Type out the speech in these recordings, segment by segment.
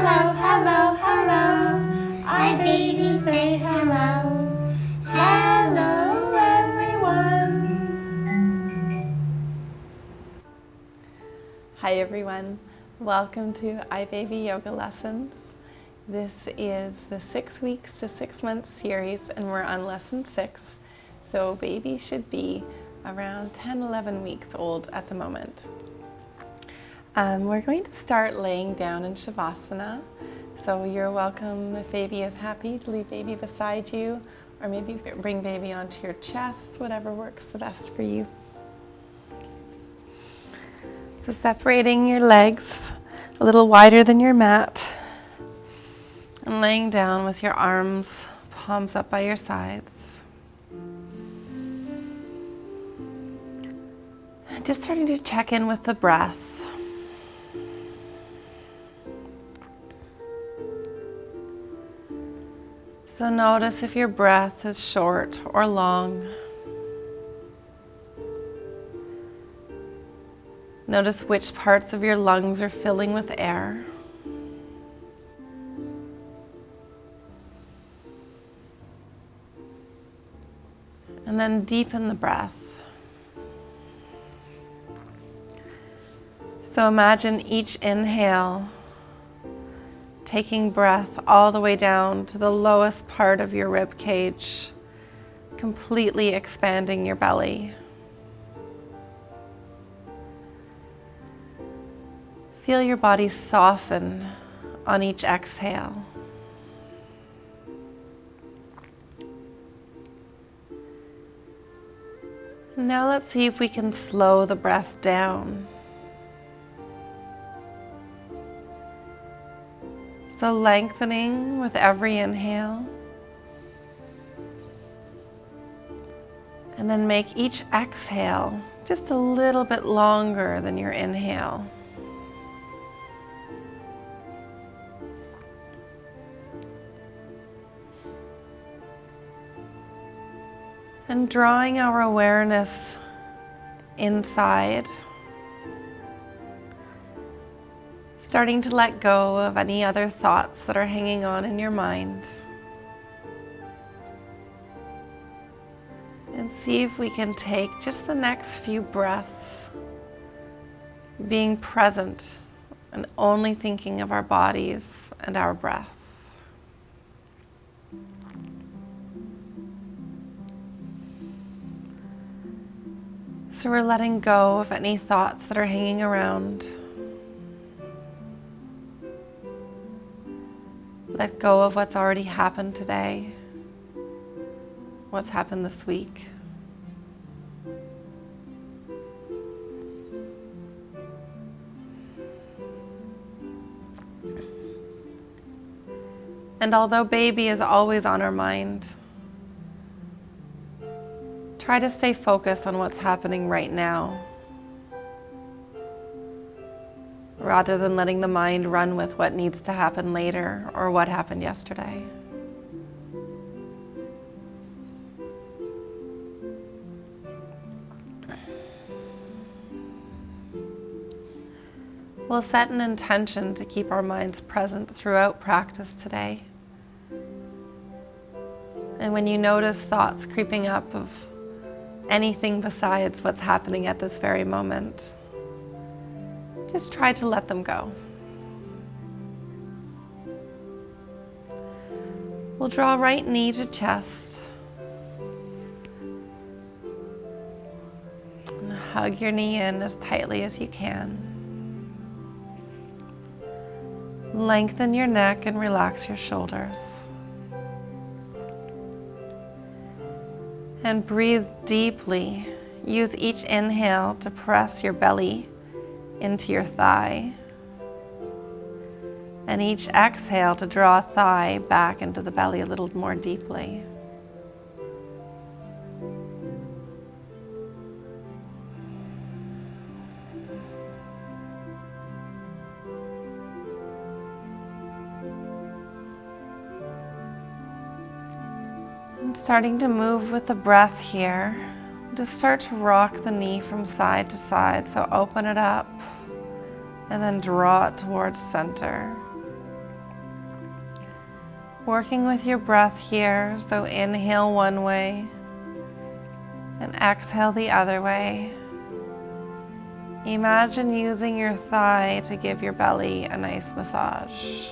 Hello, hello, hello. I baby say hello. Hello, everyone. Hi everyone, welcome to iBaby Yoga Lessons. This is the 6 weeks to 6 months series and we're on lesson 6. So baby should be around 10-11 weeks old at the moment. We're going to start laying down in Shavasana. So you're welcome, if baby is happy, to leave baby beside you, or maybe bring baby onto your chest, whatever works the best for you. So separating your legs a little wider than your mat and laying down with your arms, palms up by your sides. And just starting to check in with the breath. So notice if your breath is short or long. Notice which parts of your lungs are filling with air. And then deepen the breath. So imagine each inhale taking breath all the way down to the lowest part of your rib cage, completely expanding your belly. Feel your body soften on each exhale. Now let's see if we can slow the breath down. So lengthening with every inhale. And then make each exhale just a little bit longer than your inhale. And drawing our awareness inside. Starting to let go of any other thoughts that are hanging on in your mind. And see if we can take just the next few breaths being present and only thinking of our bodies and our breath. So we're letting go of any thoughts that are hanging around. Let go of what's already happened today, what's happened this week. And although baby is always on our mind, try to stay focused on what's happening right now, rather than letting the mind run with what needs to happen later or what happened yesterday. We'll set an intention to keep our minds present throughout practice today. And when you notice thoughts creeping up of anything besides what's happening at this very moment, just try to let them go. We'll draw right knee to chest. And hug your knee in as tightly as you can. Lengthen your neck and relax your shoulders. And breathe deeply. Use each inhale to press your belly into your thigh. And each exhale to draw thigh back into the belly a little more deeply. And starting to move with the breath here. Just start to rock the knee from side to side. So open it up and then draw it towards center. Working with your breath here, so inhale one way and exhale the other way. Imagine using your thigh to give your belly a nice massage.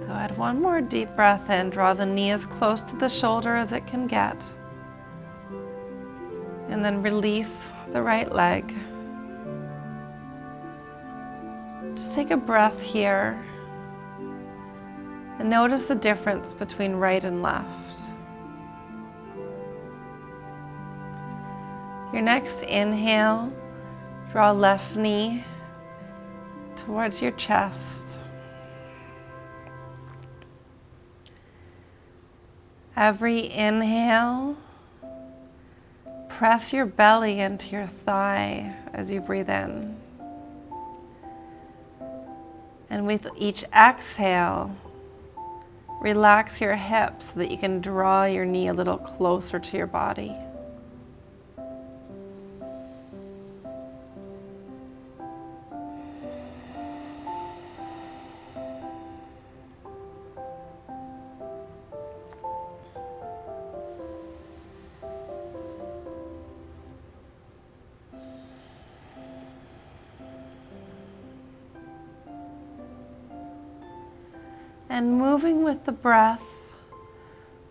Good. One more deep breath in. Draw the knee as close to the shoulder as it can get. And then release the right leg. Just take a breath here and notice the difference between right and left. Your next inhale, draw left knee towards your chest. Every inhale, press your belly into your thigh as you breathe in. And with each exhale, relax your hips so that you can draw your knee a little closer to your body. And moving with the breath,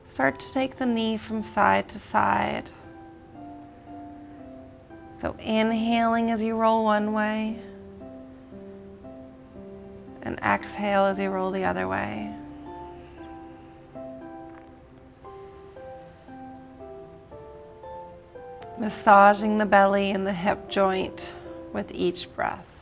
start to take the knee from side to side. So inhaling as you roll one way, and exhale as you roll the other way. Massaging the belly and the hip joint with each breath.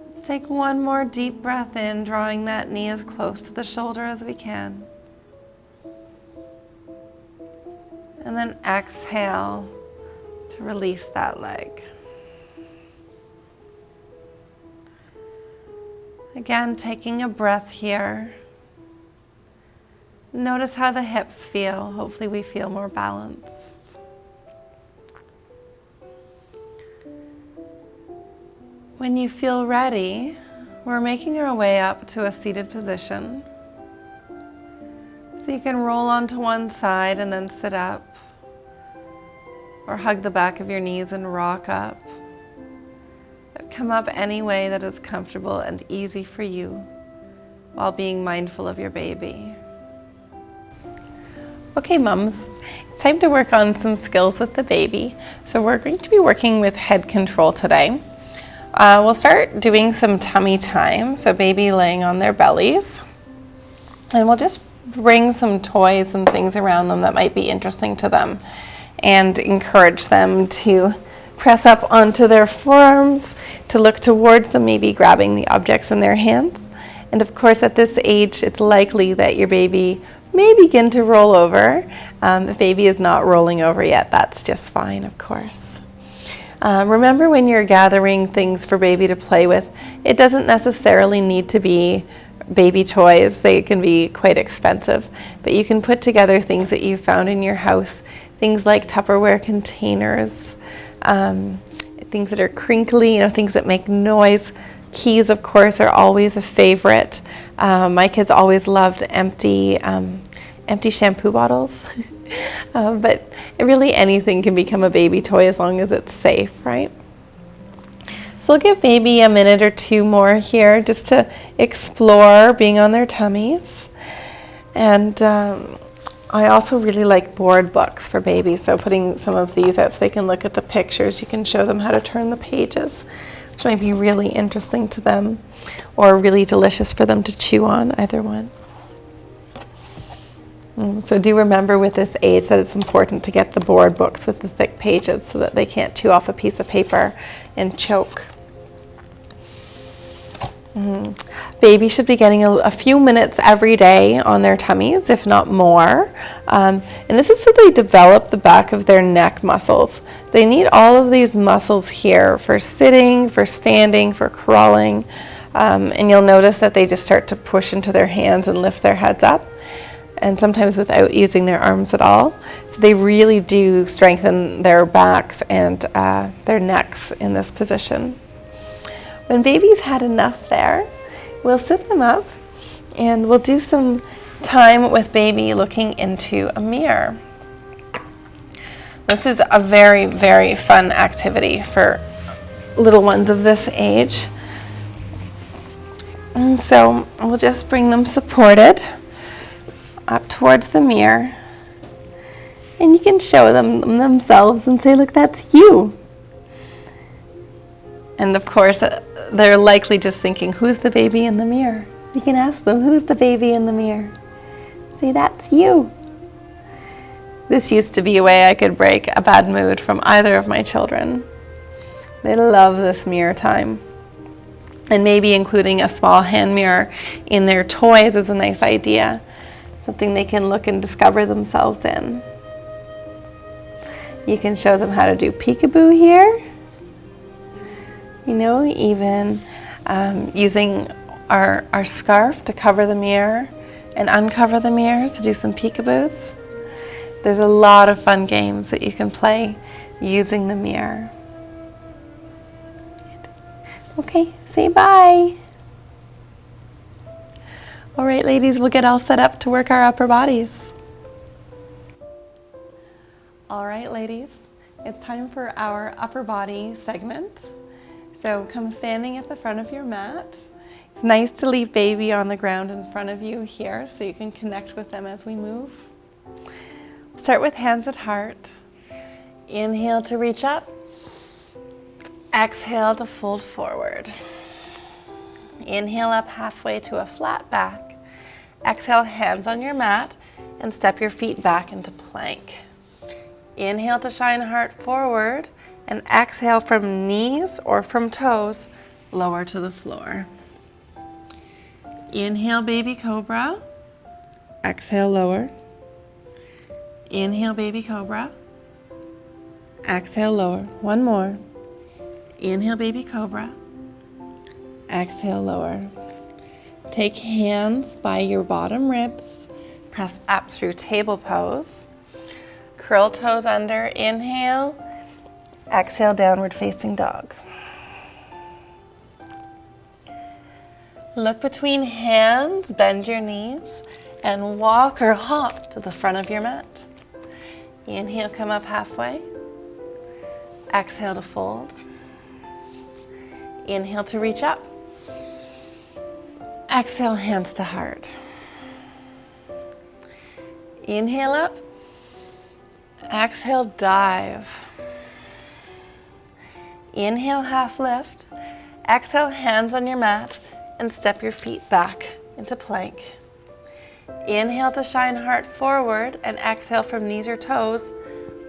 Let's take one more deep breath in, drawing that knee as close to the shoulder as we can. And then exhale to release that leg. Again, taking a breath here. Notice how the hips feel. Hopefully we feel more balanced. When you feel ready, we're making our way up to a seated position. So you can roll onto one side and then sit up, or hug the back of your knees and rock up. But come up any way that is comfortable and easy for you while being mindful of your baby. Okay, mums, it's time to work on some skills with the baby. So we're going to be working with head control today. We'll start doing some tummy time, so baby laying on their bellies. And we'll just bring some toys and things around them that might be interesting to them and encourage them to press up onto their forearms, to look towards them, maybe grabbing the objects in their hands. And of course, at this age, it's likely that your baby may begin to roll over. If baby is not rolling over yet, that's just fine, of course. Remember, when you're gathering things for baby to play with, it doesn't necessarily need to be baby toys. They can be quite expensive, but you can put together things that you found in your house, things like Tupperware containers, things that are crinkly, things that make noise. Keys, of course, are always a favorite. My kids always loved empty shampoo bottles. But really anything can become a baby toy as long as it's safe, right? So we'll give baby a minute or two more here just to explore being on their tummies. And I also really like board books for babies, so putting some of these out so they can look at the pictures. You can show them how to turn the pages, which might be really interesting to them or really delicious for them to chew on, either one. So do remember with this age that it's important to get the board books with the thick pages so that they can't chew off a piece of paper and choke. Baby should be getting a few minutes every day on their tummies, if not more. And this is so they develop the back of their neck muscles. They need all of these muscles here for sitting, for standing, for crawling. And you'll notice that they just start to push into their hands and lift their heads up, and sometimes without using their arms at all. So they really do strengthen their backs and their necks in this position. When baby's had enough there, we'll sit them up and we'll do some time with baby looking into a mirror. This is a very, very fun activity for little ones of this age. And so we'll just bring them supported up towards the mirror. And you can show them themselves and say, look, that's you. And of course, they're likely just thinking, who's the baby in the mirror? You can ask them, who's the baby in the mirror? Say, that's you. This used to be a way I could break a bad mood from either of my children. They love this mirror time. And maybe including a small hand mirror in their toys is a nice idea. Something they can look and discover themselves in. You can show them how to do peekaboo here. You know, even using our scarf to cover the mirror and uncover the mirror to do some peekaboos. There's a lot of fun games that you can play using the mirror. Okay, say bye. All right, ladies, we'll get all set up to work our upper bodies. All right, ladies, it's time for our upper body segment. So come standing at the front of your mat. It's nice to leave baby on the ground in front of you here so you can connect with them as we move. Start with hands at heart. Inhale to reach up. Exhale to fold forward. Inhale up halfway to a flat back. Exhale, hands on your mat and step your feet back into plank. Inhale to shine heart forward and exhale from knees or from toes, lower to the floor. Inhale, baby cobra. Exhale, lower. Inhale, baby cobra. Exhale, lower. One more. Inhale, baby cobra. Exhale, lower. Take hands by your bottom ribs. Press up through table pose. Curl toes under. Inhale. Exhale, downward facing dog. Look between hands, bend your knees, and walk or hop to the front of your mat. Inhale, come up halfway. Exhale to fold. Inhale to reach up. Exhale, hands to heart. Inhale up. Exhale, dive. Inhale, half lift. Exhale, hands on your mat and step your feet back into plank. Inhale to shine heart forward and exhale from knees or toes,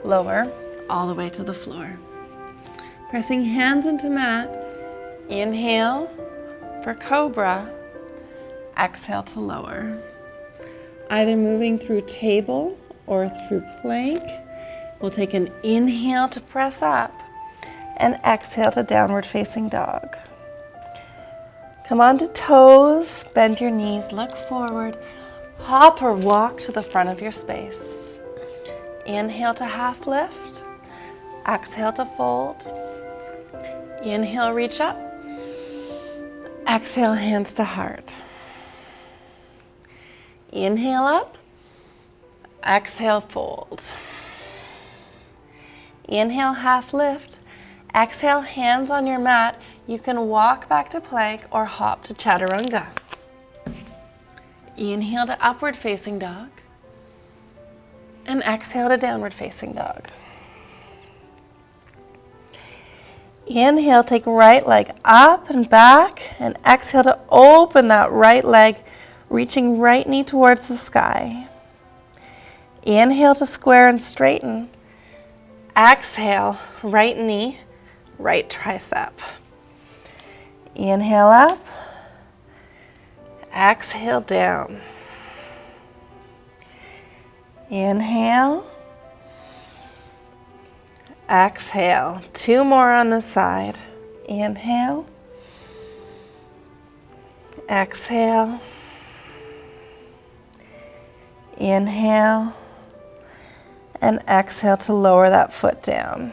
lower all the way to the floor. Pressing hands into mat. Inhale for cobra. Exhale to lower. Either moving through table or through plank. We'll take an inhale to press up and exhale to downward facing dog. Come onto toes, bend your knees, look forward, hop or walk to the front of your space. Inhale to half lift, exhale to fold. Inhale, reach up. Exhale, hands to heart. Inhale up, exhale, fold. Inhale, half lift. Exhale, hands on your mat. You can walk back to plank or hop to chaturanga. Inhale to upward facing dog. And exhale to downward facing dog. Inhale, take right leg up and back, and exhale to open that right leg, reaching right knee towards the sky. Inhale to square and straighten. Exhale, right knee, right tricep. Inhale up. Exhale down. Inhale. Exhale. 2 more on the side. Inhale. Exhale. Inhale. And exhale to lower that foot down.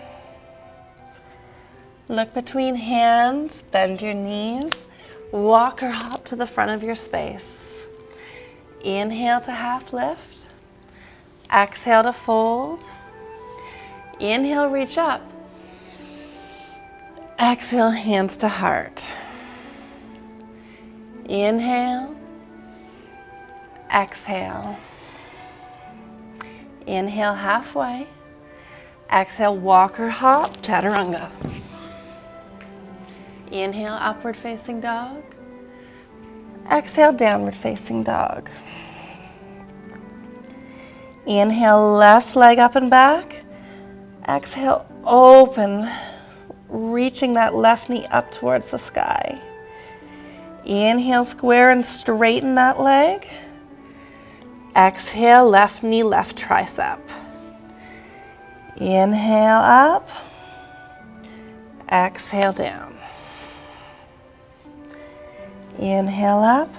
Look between hands, bend your knees, walk or hop to the front of your space. Inhale to half lift. Exhale to fold. Inhale, reach up. Exhale, hands to heart. Inhale. Exhale. Inhale halfway. Exhale, walk or hop, chaturanga. Inhale, upward facing dog. Exhale, downward facing dog. Inhale, left leg up and back. Exhale, open, reaching that left knee up towards the sky. Inhale, square and straighten that leg. Exhale, left knee, left tricep. Inhale up. Exhale down. Inhale up.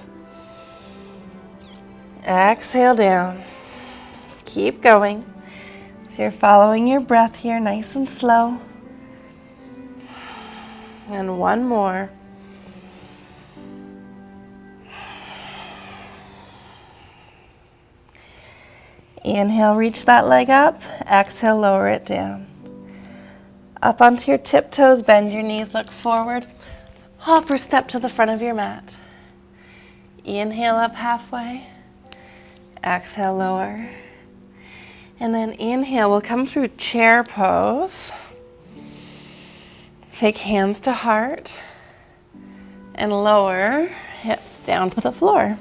Exhale down. Keep going. So you're following your breath here, nice and slow. And one more. Inhale, reach that leg up. Exhale, lower it down. Up onto your tiptoes, bend your knees, look forward. Hop or step to the front of your mat. Inhale up halfway. Exhale, lower. And then inhale, we'll come through chair pose. Take hands to heart. And lower hips down to the floor.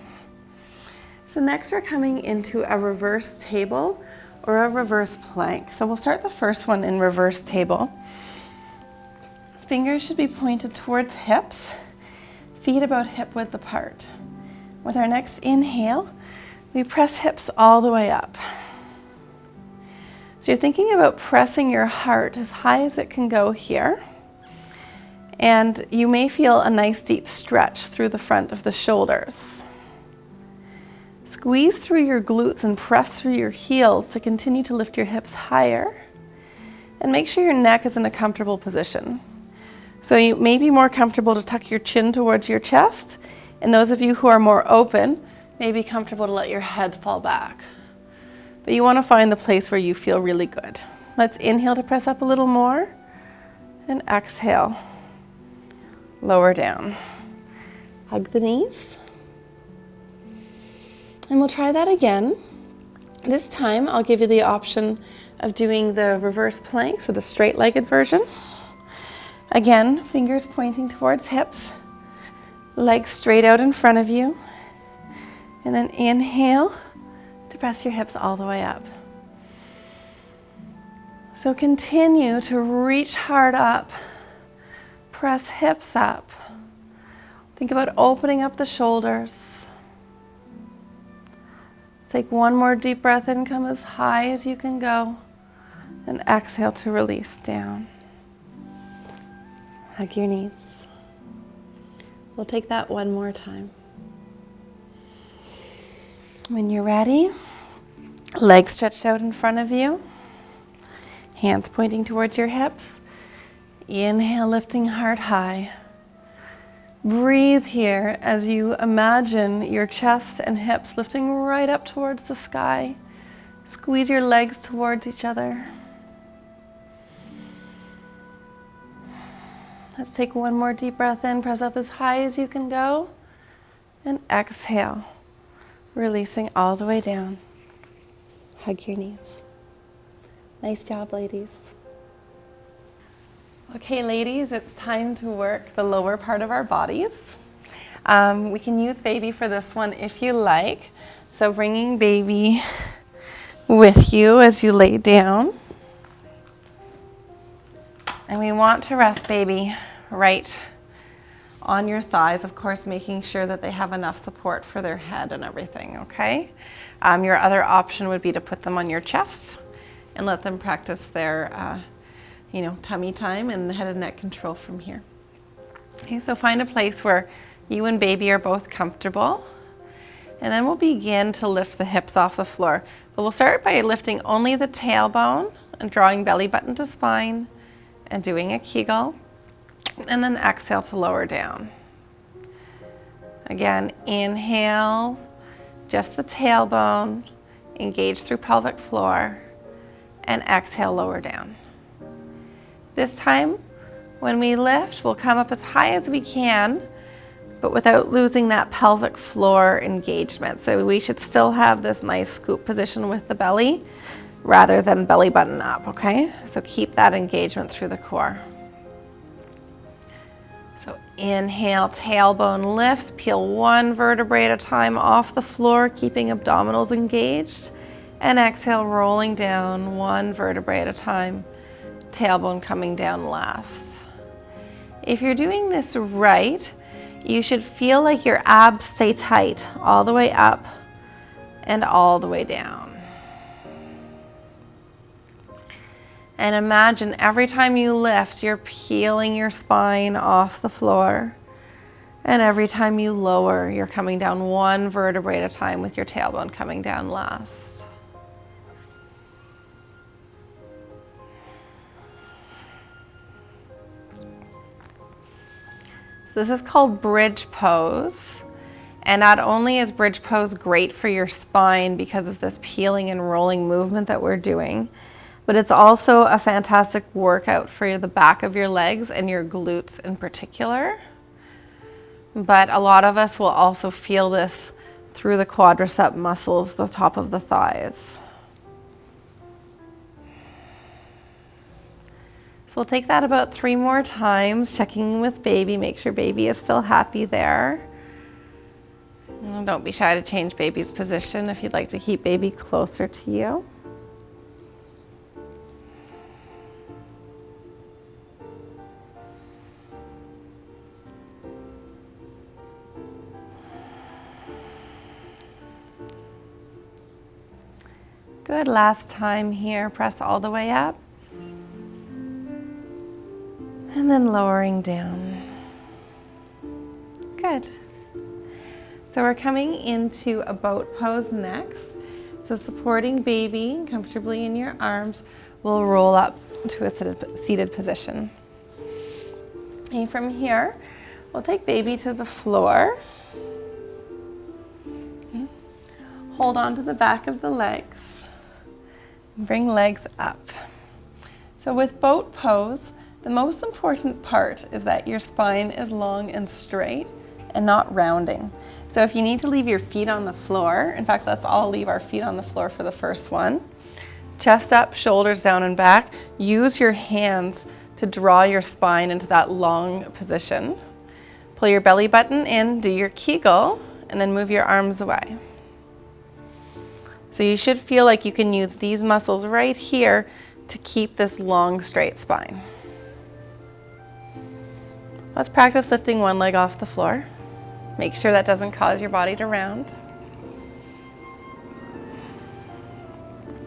So next we're coming into a reverse table or a reverse plank. So we'll start the first one in reverse table. Fingers should be pointed towards hips, feet about hip width apart. With our next inhale, we press hips all the way up. So you're thinking about pressing your heart as high as it can go here. And you may feel a nice deep stretch through the front of the shoulders. Squeeze through your glutes and press through your heels to continue to lift your hips higher. And make sure your neck is in a comfortable position. So you may be more comfortable to tuck your chin towards your chest. And those of you who are more open may be comfortable to let your head fall back. But you want to find the place where you feel really good. Let's inhale to press up a little more. And exhale. Lower down. Hug the knees. And we'll try that again. This time I'll give you the option of doing the reverse plank, so the straight-legged version. Again, fingers pointing towards hips, legs straight out in front of you. And then inhale to press your hips all the way up. So continue to reach hard up, press hips up. Think about opening up the shoulders. Take one more deep breath in, come as high as you can go, and exhale to release down. Hug your knees. We'll take that one more time. When you're ready, legs stretched out in front of you, hands pointing towards your hips. Inhale, lifting heart high. Breathe here as you imagine your chest and hips lifting right up towards the sky. Squeeze your legs towards each other. Let's take one more deep breath in, press up as high as you can go, and exhale, releasing all the way down. Hug your knees. Nice job, ladies. Okay, ladies, it's time to work the lower part of our bodies. We can use baby for this one if you like. So bringing baby with you as you lay down. And we want to rest baby right on your thighs, of course, making sure that they have enough support for their head and everything, okay? Your other option would be to put them on your chest and let them practice their tummy time and head and neck control from here. Okay, so find a place where you and baby are both comfortable. And then we'll begin to lift the hips off the floor. But we'll start by lifting only the tailbone and drawing belly button to spine and doing a Kegel. And then exhale to lower down. Again, inhale, just the tailbone, engage through pelvic floor, and exhale, lower down. This time, when we lift, we'll come up as high as we can, but without losing that pelvic floor engagement. So we should still have this nice scoop position with the belly rather than belly button up, okay? So keep that engagement through the core. So inhale, tailbone lifts, peel one vertebrae at a time off the floor, keeping abdominals engaged. And exhale, rolling down one vertebrae at a time, tailbone coming down last. If you're doing this right, you should feel like your abs stay tight all the way up and all the way down. And imagine every time you lift, you're peeling your spine off the floor. And every time you lower, you're coming down one vertebrae at a time with your tailbone coming down last. This is called bridge pose. And not only is bridge pose great for your spine because of this peeling and rolling movement that we're doing, but it's also a fantastic workout for the back of your legs and your glutes in particular. But a lot of us will also feel this through the quadricep muscles, the top of the thighs. So we'll take that about 3 more times, checking in with baby, make sure baby is still happy there. And don't be shy to change baby's position if you'd like to keep baby closer to you. Good, last time here, press all the way up. And then lowering down. Good. So we're coming into a boat pose next. So supporting baby comfortably in your arms, we'll roll up to a seated position. And from here, we'll take baby to the floor. Okay. Hold on to the back of the legs. Bring legs up. So with boat pose, the most important part is that your spine is long and straight and not rounding. So if you need to leave your feet on the floor, in fact, let's all leave our feet on the floor for the first one. Chest up, shoulders down and back. Use your hands to draw your spine into that long position. Pull your belly button in, do your Kegel, and then move your arms away. So you should feel like you can use these muscles right here to keep this long, straight spine. Let's practice lifting one leg off the floor. Make sure that doesn't cause your body to round.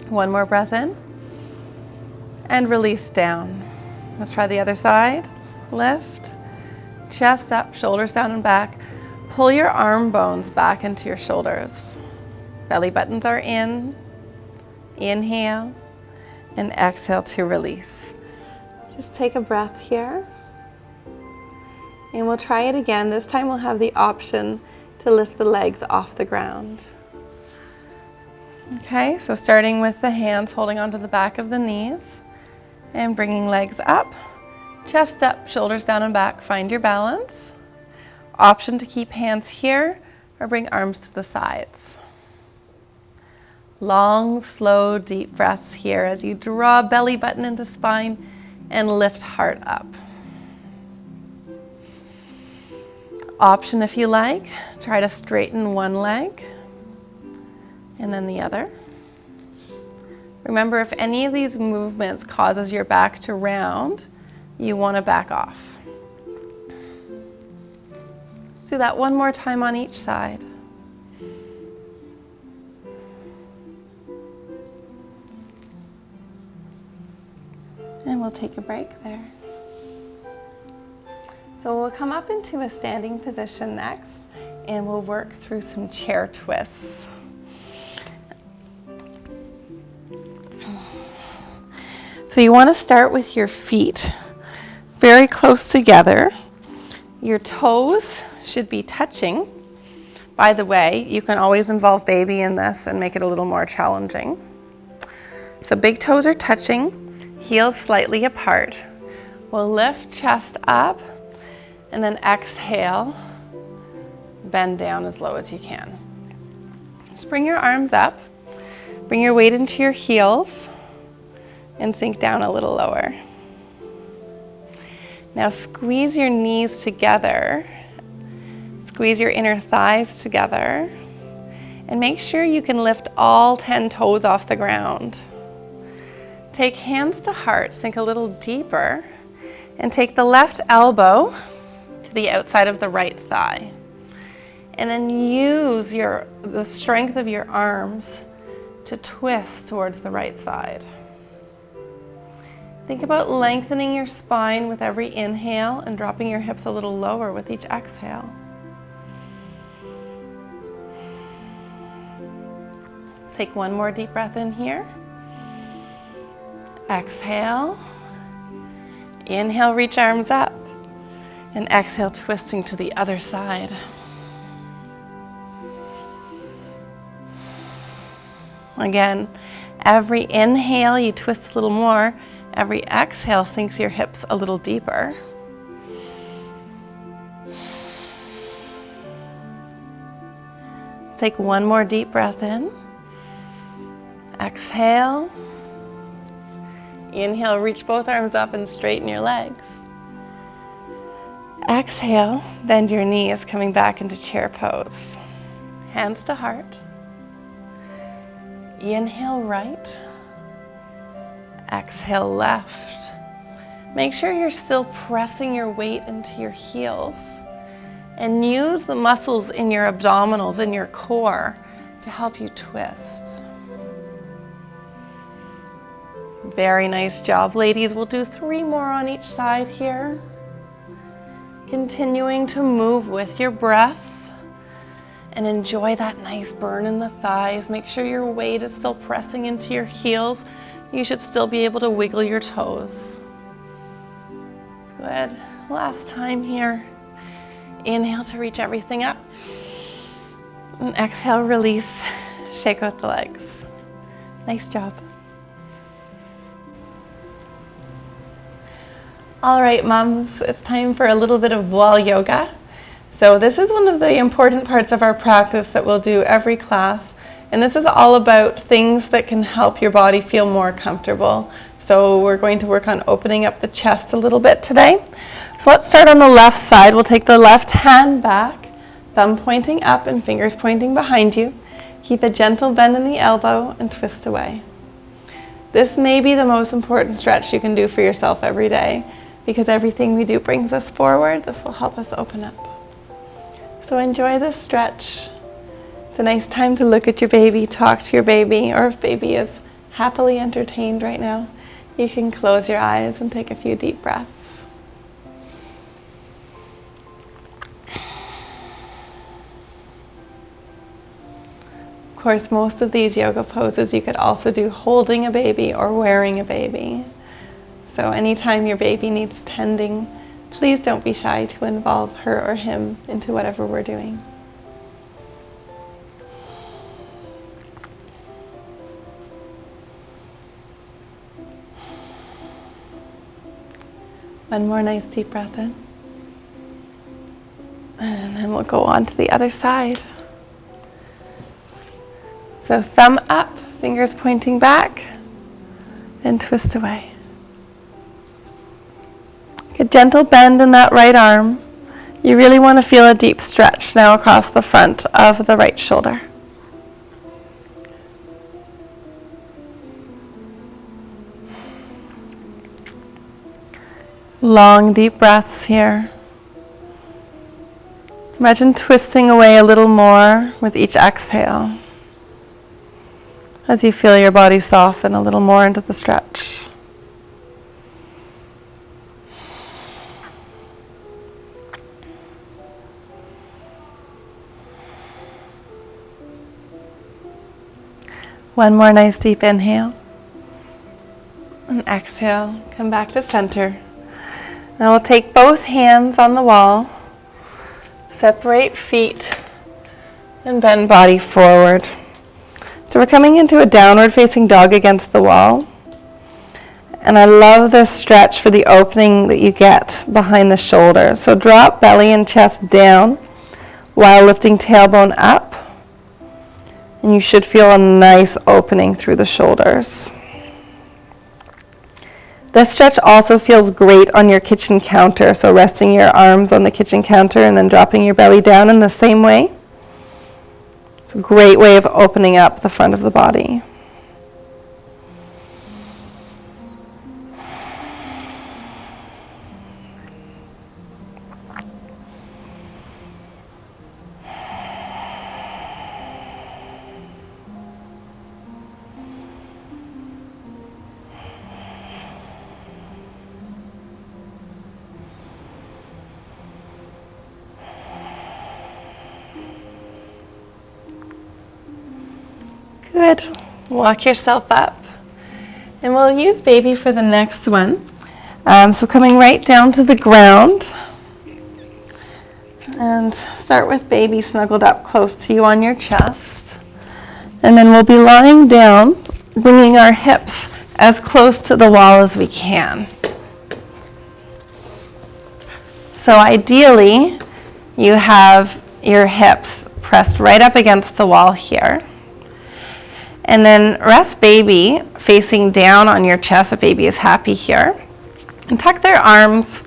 One more breath in. And release down. Let's try the other side. Lift. Chest up, shoulders down and back. Pull your arm bones back into your shoulders. Belly buttons are in. Inhale. And exhale to release. Just take a breath here. And we'll try it again. This time we'll have the option to lift the legs off the ground. Okay, so starting with the hands holding onto the back of the knees and bringing legs up, Chest up, shoulders down and back, find your balance. Option to keep hands here or bring arms to the sides. Long, slow, deep breaths here as you draw belly button into spine and lift heart up. Option if you like, try to straighten one leg and then the other. Remember, if any of these movements causes your back to round, you want to back off. Let's do that one more time on each side. And we'll take a break there. So we'll come up into a standing position next, and we'll work through some chair twists. So you want to start with your feet very close together. Your toes should be touching. By the way, you can always involve baby in this and make it a little more challenging. So big toes are touching, heels slightly apart. We'll lift chest up and then exhale, bend down as low as you can. Just bring your arms up, bring your weight into your heels, and sink down a little lower. Now squeeze your knees together, squeeze your inner thighs together, and make sure you can lift all 10 toes off the ground. Take hands to heart, sink a little deeper, and take the left elbow to the outside of the right thigh. And then use the strength of your arms to twist towards the right side. Think about lengthening your spine with every inhale and dropping your hips a little lower with each exhale. Let's take one more deep breath in here. Exhale. Inhale, reach arms up. And exhale, twisting to the other side. Again, every inhale you twist a little more. Every exhale sinks your hips a little deeper. Let's take one more deep breath in. Exhale. Inhale, reach both arms up and straighten your legs. Exhale, bend your knees, coming back into chair pose. Hands to heart. Inhale right. Exhale left. Make sure you're still pressing your weight into your heels, and use the muscles in your abdominals, in your core, to help you twist. Very nice job, ladies. We'll do 3 more on each side here. Continuing to move with your breath and enjoy that nice burn in the thighs. Make sure your weight is still pressing into your heels. You should still be able to wiggle your toes. Good. Last time here. Inhale to reach everything up. And exhale, release. Shake out the legs. Nice job. All right, moms, it's time for a little bit of wall yoga. So this is one of the important parts of our practice that we'll do every class. And this is all about things that can help your body feel more comfortable. So we're going to work on opening up the chest a little bit today. So let's start on the left side. We'll take the left hand back, thumb pointing up and fingers pointing behind you. Keep a gentle bend in the elbow and twist away. This may be the most important stretch you can do for yourself every day, because everything we do brings us forward. This will help us open up. So enjoy this stretch. It's a nice time to look at your baby, talk to your baby, or if baby is happily entertained right now, you can close your eyes and take a few deep breaths. Of course, most of these yoga poses you could also do holding a baby or wearing a baby. So anytime your baby needs tending, please don't be shy to involve her or him into whatever we're doing. One more nice deep breath in. And then we'll go on to the other side. So thumb up, fingers pointing back, and twist away. A gentle bend in that right arm. You really want to feel a deep stretch now across the front of the right shoulder. Long, deep breaths here. Imagine twisting away a little more with each exhale as you feel your body soften a little more into the stretch. One more nice deep inhale. And exhale, come back to center. Now we'll take both hands on the wall, separate feet, and bend body forward. So we're coming into a downward facing dog against the wall. And I love this stretch for the opening that you get behind the shoulder. So drop belly and chest down while lifting tailbone up. And you should feel a nice opening through the shoulders. This stretch also feels great on your kitchen counter. So resting your arms on the kitchen counter and then dropping your belly down in the same way. It's a great way of opening up the front of the body. Good. Walk yourself up. And we'll use baby for the next one. So coming right down to the ground. And start with baby snuggled up close to you on your chest. And then we'll be lying down, bringing our hips as close to the wall as we can. So ideally, you have your hips pressed right up against the wall here. And then rest baby facing down on your chest if baby is happy here. And tuck their arms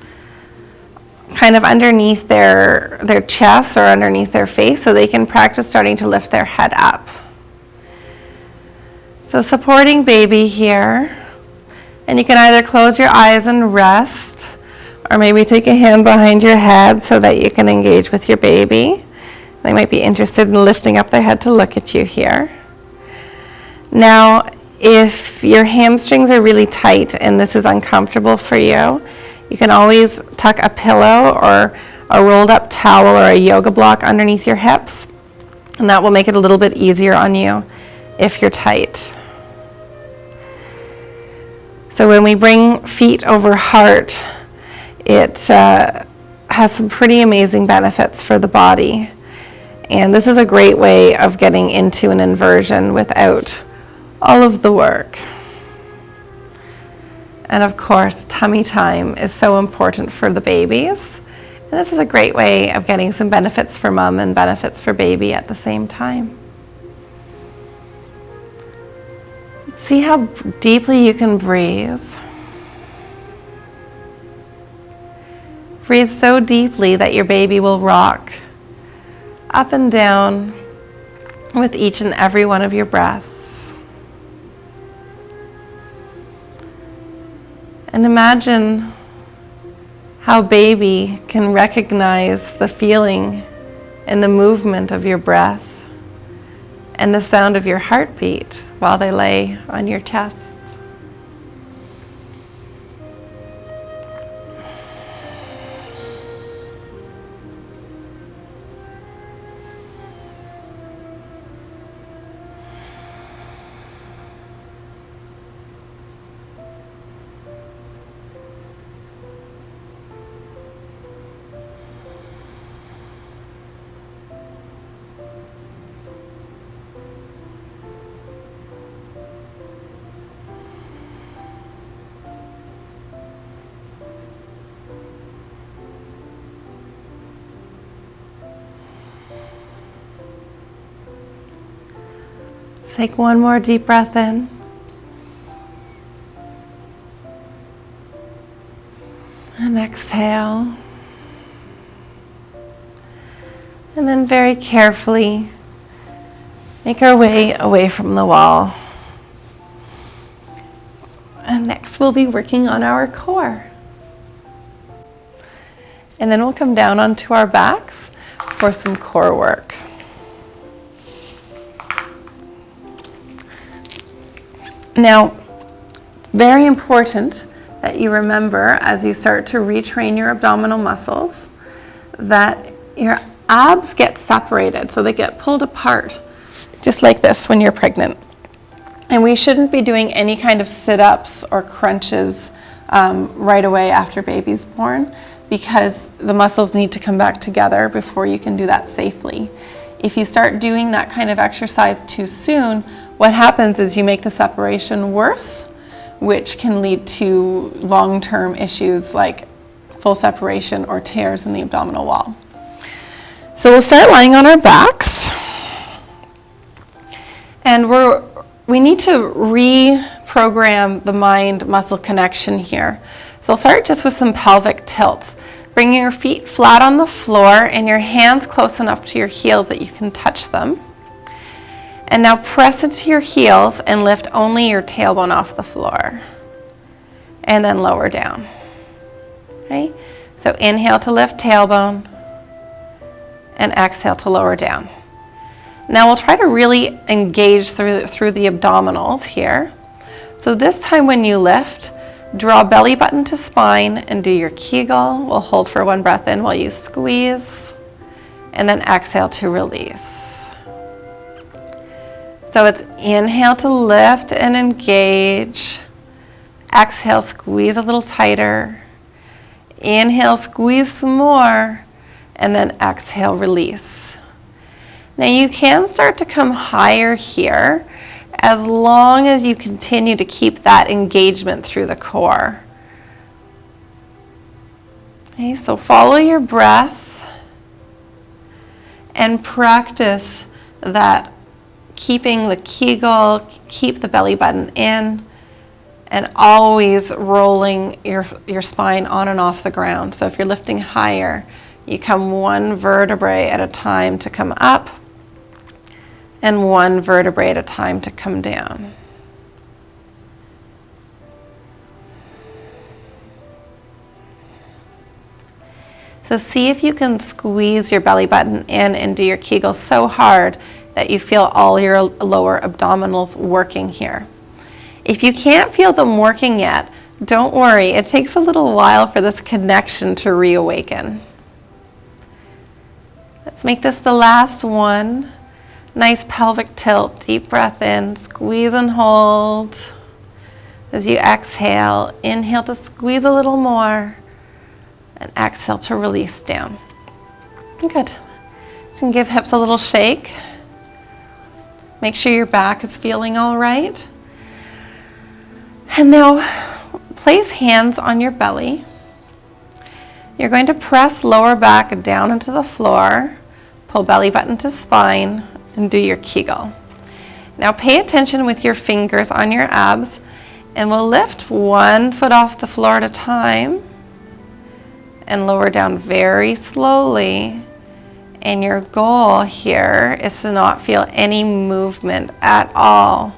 kind of underneath their chest or underneath their face so they can practice starting to lift their head up. So supporting baby here. And you can either close your eyes and rest, or maybe take a hand behind your head so that you can engage with your baby. They might be interested in lifting up their head to look at you here. Now, if your hamstrings are really tight and this is uncomfortable for you, you can always tuck a pillow or a rolled up towel or a yoga block underneath your hips, and that will make it a little bit easier on you if you're tight. So when we bring feet over heart, it has some pretty amazing benefits for the body. And this is a great way of getting into an inversion without all of the work. And of course, tummy time is so important for the babies. And this is a great way of getting some benefits for mom and benefits for baby at the same time. See how deeply you can breathe. Breathe so deeply that your baby will rock up and down with each and every one of your breaths. And imagine how baby can recognize the feeling and the movement of your breath and the sound of your heartbeat while they lay on your chest. Just take one more deep breath in. And exhale. And then very carefully make our way away from the wall. And next we'll be working on our core. And then we'll come down onto our backs for some core work. Now, very important that you remember as you start to retrain your abdominal muscles that your abs get separated, so they get pulled apart, just like this when you're pregnant. And we shouldn't be doing any kind of sit-ups or crunches right away after baby's born, because the muscles need to come back together before you can do that safely. If you start doing that kind of exercise too soon, what happens is you make the separation worse, which can lead to long-term issues like full separation or tears in the abdominal wall. So we'll start lying on our backs. And we need to reprogram the mind-muscle connection here. So I'll start just with some pelvic tilts. Bring your feet flat on the floor and your hands close enough to your heels that you can touch them. And now press into your heels and lift only your tailbone off the floor. And then lower down. Okay? So inhale to lift tailbone and exhale to lower down. Now we'll try to really engage through the abdominals here. So this time when you lift, draw belly button to spine and do your Kegel. We'll hold for one breath in while you squeeze, and then exhale to release. So it's inhale to lift and engage. Exhale, squeeze a little tighter. Inhale, squeeze some more, and then exhale, release. Now you can start to come higher here as long as you continue to keep that engagement through the core. Okay, so follow your breath and practice that, keeping the Kegel, keep the belly button in, and always rolling your spine on and off the ground. So if you're lifting higher, you come one vertebrae at a time to come up, and one vertebrae at a time to come down. So see if you can squeeze your belly button in and do your Kegel so hard that you feel all your lower abdominals working here. If you can't feel them working yet, don't worry. It takes a little while for this connection to reawaken. Let's make this the last one. Nice pelvic tilt, deep breath in, squeeze and hold. As you exhale, inhale to squeeze a little more, and exhale to release down. Good. So you can give hips a little shake. Make sure your back is feeling all right. And now place hands on your belly. You're going to press lower back down into the floor, pull belly button to spine, and do your Kegel. Now pay attention with your fingers on your abs, and we'll lift one foot off the floor at a time and lower down very slowly. And your goal here is to not feel any movement at all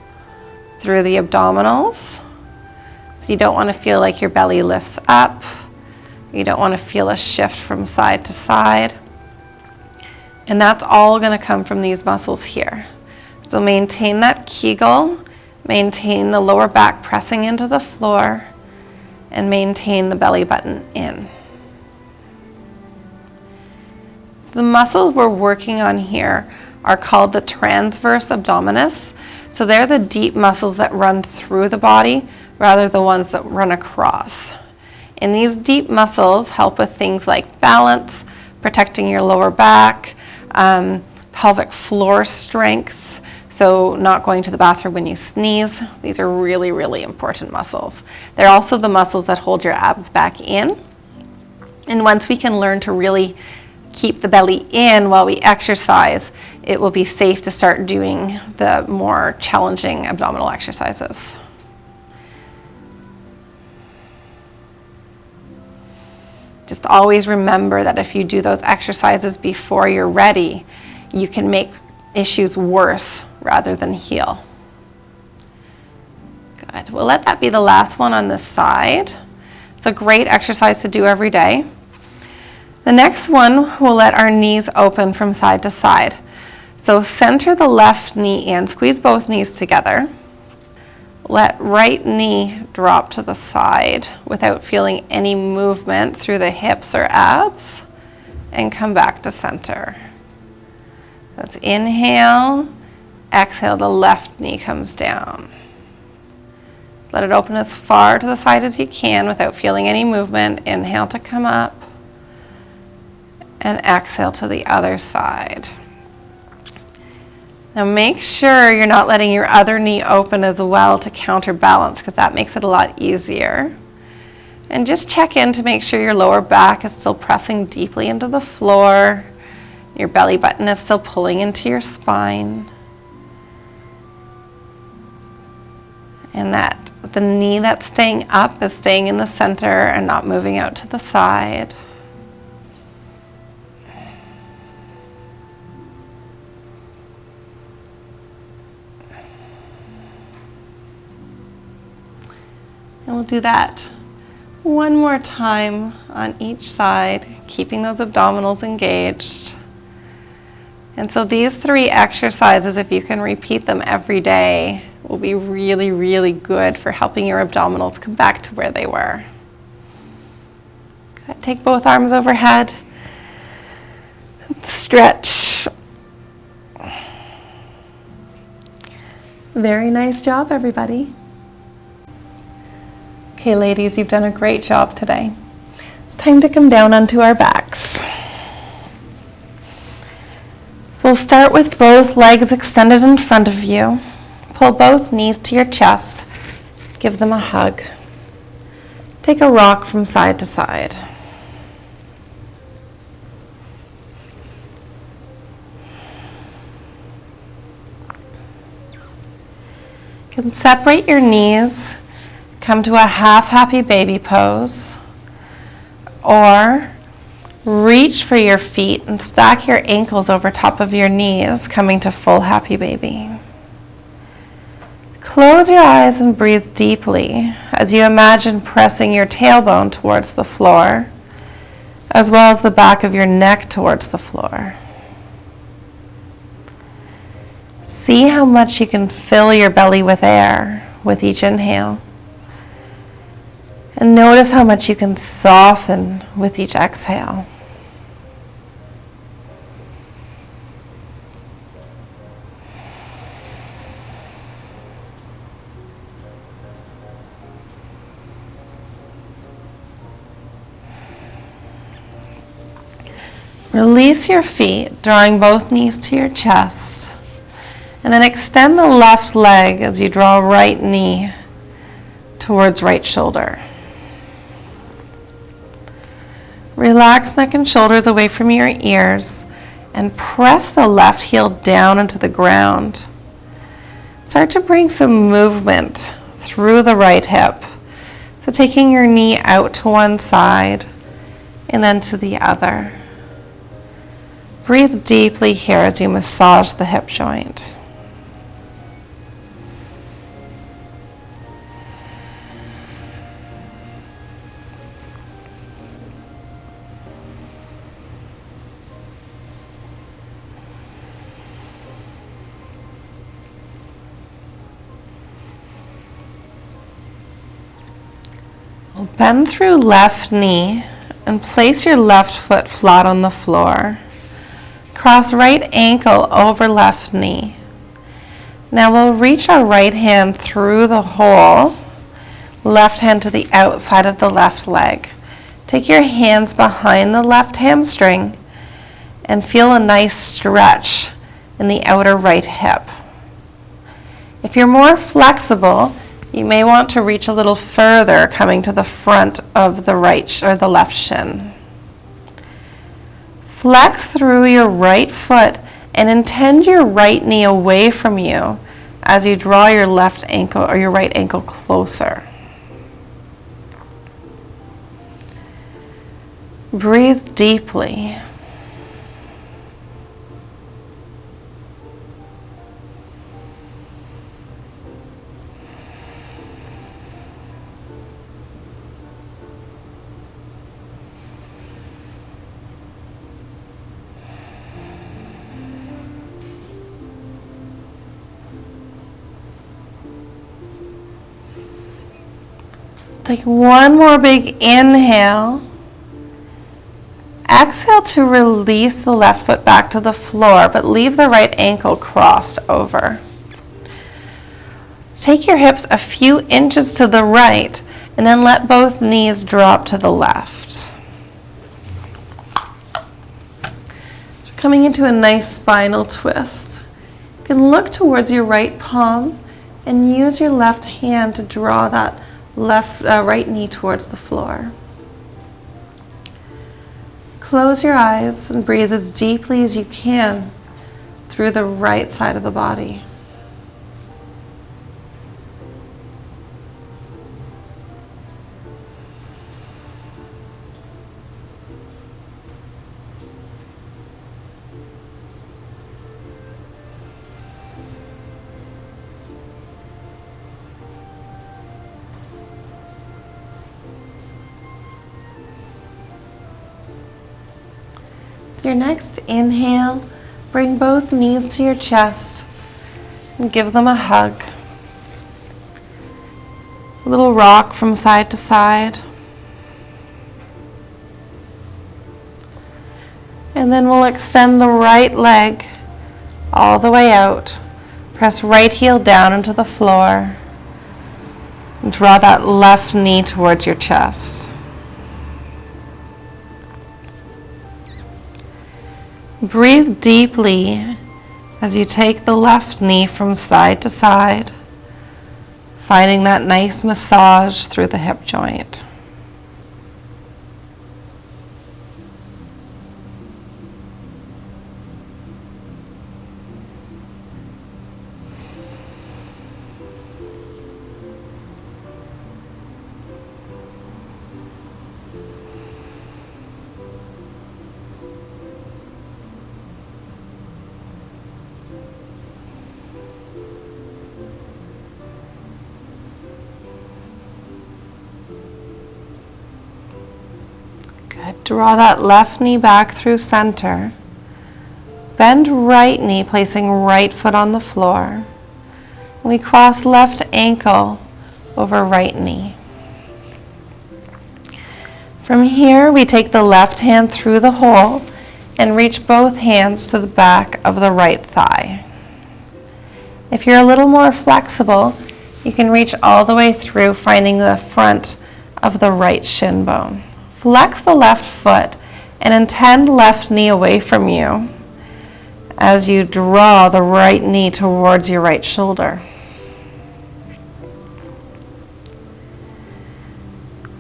through the abdominals. So you don't want to feel like your belly lifts up. You don't want to feel a shift from side to side. And that's all going to come from these muscles here. So maintain that Kegel, maintain the lower back pressing into the floor, and maintain the belly button in. So the muscles we're working on here are called the transverse abdominis. So they're the deep muscles that run through the body rather than the ones that run across. And these deep muscles help with things like balance, protecting your lower back, pelvic floor strength, so not going to the bathroom when you sneeze. These are really, really important muscles. They're also the muscles that hold your abs back in. And once we can learn to really keep the belly in while we exercise, it will be safe to start doing the more challenging abdominal exercises. Just always remember that if you do those exercises before you're ready, you can make issues worse rather than heal. Good. We'll let that be the last one on this side. It's a great exercise to do every day. The next one, we'll let our knees open from side to side. So center the left knee in, squeeze both knees together. Let right knee drop to the side without feeling any movement through the hips or abs, and come back to center. Let's inhale, exhale, the left knee comes down. Let it open as far to the side as you can without feeling any movement. Inhale to come up, and exhale to the other side. Now make sure you're not letting your other knee open as well to counterbalance, because that makes it a lot easier. And just check in to make sure your lower back is still pressing deeply into the floor. Your belly button is still pulling into your spine. And that the knee that's staying up is staying in the center and not moving out to the side. And we'll do that one more time on each side, keeping those abdominals engaged. And so these 3 exercises, if you can repeat them every day, will be really, really good for helping your abdominals come back to where they were. Good. Take both arms overhead. Stretch. Very nice job, everybody. Okay, ladies, you've done a great job today. It's time to come down onto our backs. So we'll start with both legs extended in front of you. Pull both knees to your chest. Give them a hug. Take a rock from side to side. You can separate your knees. Come to a half happy baby pose, or reach for your feet and stack your ankles over top of your knees, coming to full happy baby. Close your eyes and breathe deeply as you imagine pressing your tailbone towards the floor, as well as the back of your neck towards the floor. See how much you can fill your belly with air with each inhale. And notice how much you can soften with each exhale. Release your feet, drawing both knees to your chest. And then extend the left leg as you draw right knee towards right shoulder. Relax neck and shoulders away from your ears and press the left heel down into the ground. Start to bring some movement through the right hip. So taking your knee out to one side and then to the other. Breathe deeply here as you massage the hip joint. Bend through left knee and place your left foot flat on the floor. Cross right ankle over left knee. Now we'll reach our right hand through the hole, left hand to the outside of the left leg. Take your hands behind the left hamstring and feel a nice stretch in the outer right hip. If you're more flexible, you may want to reach a little further, coming to the front of the right or the left shin. Flex through your right foot and intend your right knee away from you as you draw your left ankle or your right ankle closer. Breathe deeply. Take one more big inhale. Exhale to release the left foot back to the floor, but leave the right ankle crossed over. Take your hips a few inches to the right, and then let both knees drop to the left. Coming into a nice spinal twist. You can look towards your right palm and use your left hand to draw that right knee towards the floor. Close your eyes and breathe as deeply as you can through the right side of the body. Your next inhale, bring both knees to your chest and give them a hug. A little rock from side to side. And then we'll extend the right leg all the way out. Press right heel down into the floor. And draw that left knee towards your chest. Breathe deeply as you take the left knee from side to side, finding that nice massage through the hip joint. Good. Draw that left knee back through center. Bend right knee, placing right foot on the floor. We cross left ankle over right knee. From here, we take the left hand through the hole and reach both hands to the back of the right thigh. If you're a little more flexible, you can reach all the way through, finding the front of the right shin bone. Flex the left foot and intend left knee away from you as you draw the right knee towards your right shoulder.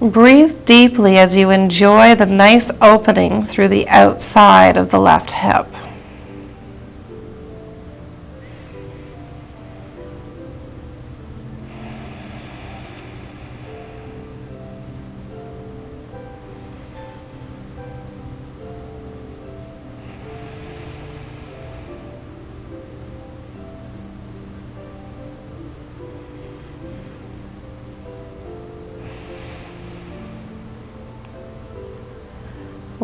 Breathe deeply as you enjoy the nice opening through the outside of the left hip.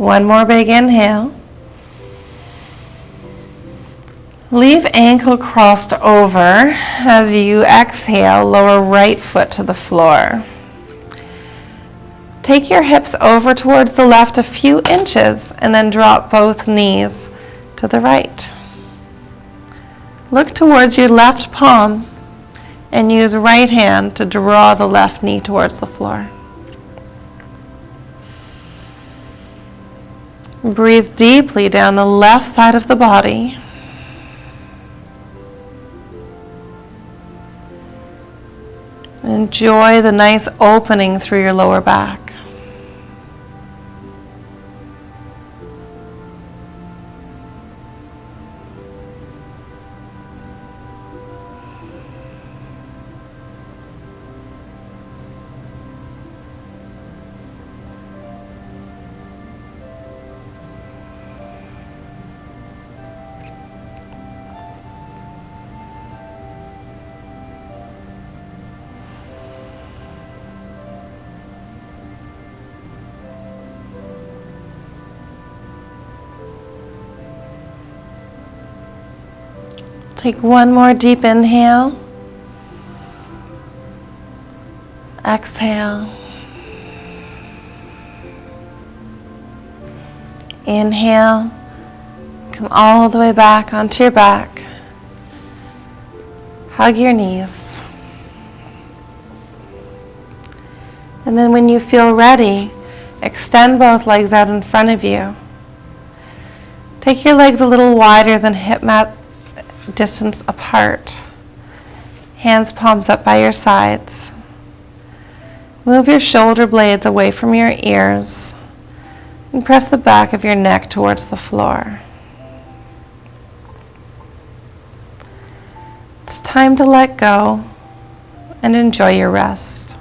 One more big inhale. Leave ankle crossed over. As you exhale, lower right foot to the floor. Take your hips over towards the left a few inches and then drop both knees to the right. Look towards your left palm and use right hand to draw the left knee towards the floor. Breathe deeply down the left side of the body. Enjoy the nice opening through your lower back. Take one more deep inhale. Exhale. Inhale. Come all the way back onto your back. Hug your knees. And then when you feel ready, extend both legs out in front of you. Take your legs a little wider than hip mat distance apart. Hands palms up by your sides. Move your shoulder blades away from your ears and press the back of your neck towards the floor. It's time to let go and enjoy your rest.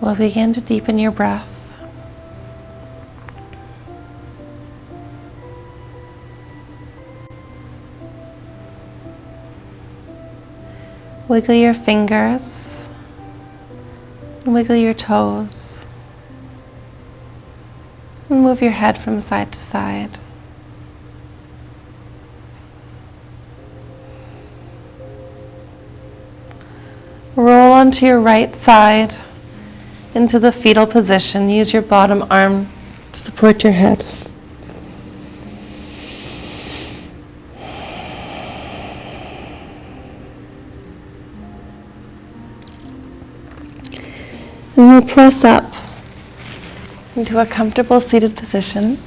We'll begin to deepen your breath. Wiggle your fingers and wiggle your toes. And move your head from side to side. Roll onto your right side into the fetal position. Use your bottom arm to support your head. And we'll press up into a comfortable seated position.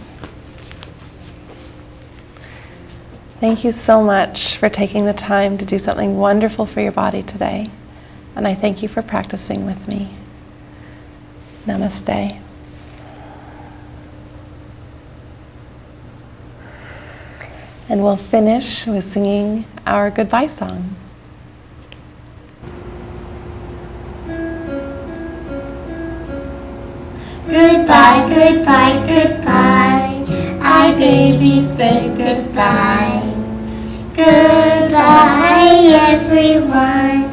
Thank you so much for taking the time to do something wonderful for your body today. And I thank you for practicing with me. Namaste. And we'll finish with singing our goodbye song. Goodbye, goodbye, goodbye. I baby say goodbye. Goodbye, everyone.